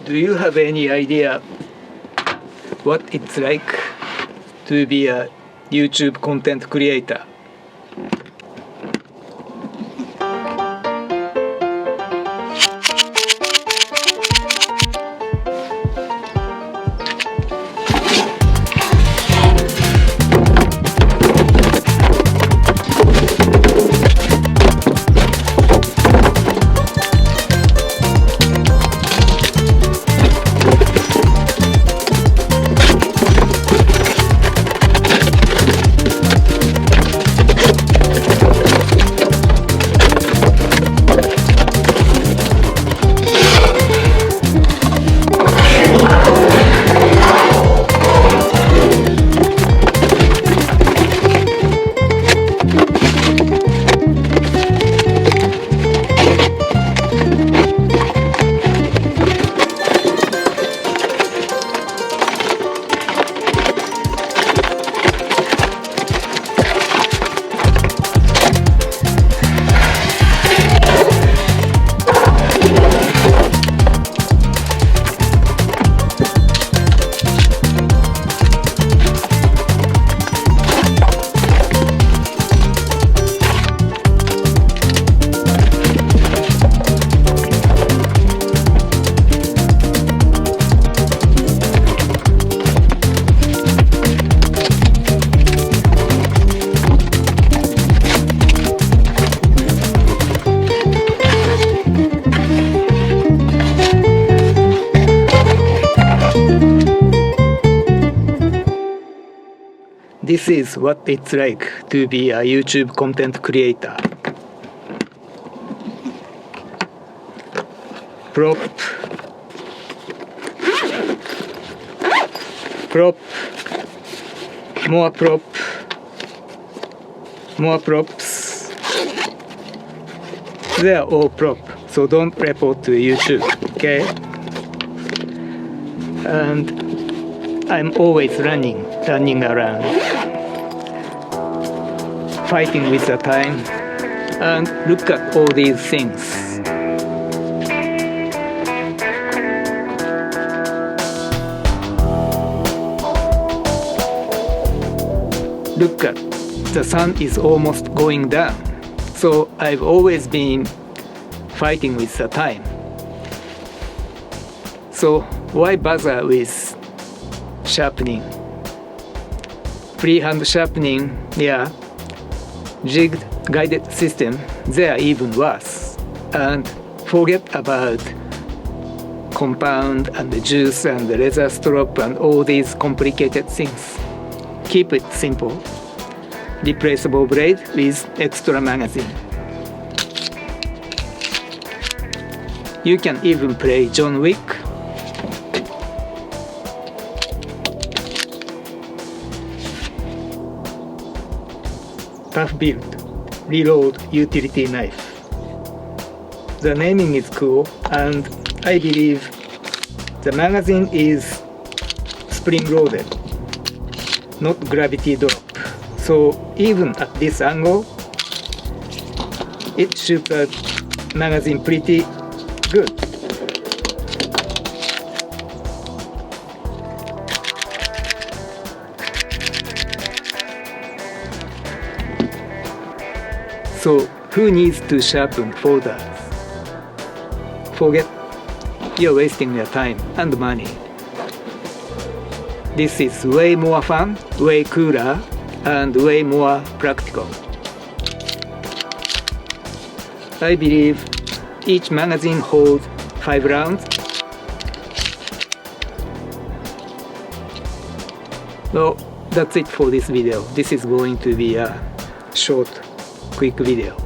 Do you have any idea what it's like to be a YouTube content creator? This is what it's like to be a YouTube content creator. Prop, more props. They are all prop, so don't report to YouTube, okay? And I'm always running around, fighting with the time. And look at all these things. Look at, the sun is almost going down. So I've always been fighting with the time. So why bother with sharpening? Freehand sharpening, yeah. Jigged guided system, they are even worse. And forget about compound and the juice and the leather strap and all these complicated things. Keep it simple. Replaceable blade with extra magazine. You can even play John Wick. TOUGHBUILT RELOAD utility knife. The naming is cool, and I believe the magazine is spring-loaded, not gravity drop. So even at this angle, it shoots the magazine pretty good. So who needs to sharpen folders? Forget, you're wasting your time and money. This is way more fun, way cooler, and way more practical. I believe each magazine holds 5 rounds. So that's it for this video. This is going to be a short, quick video.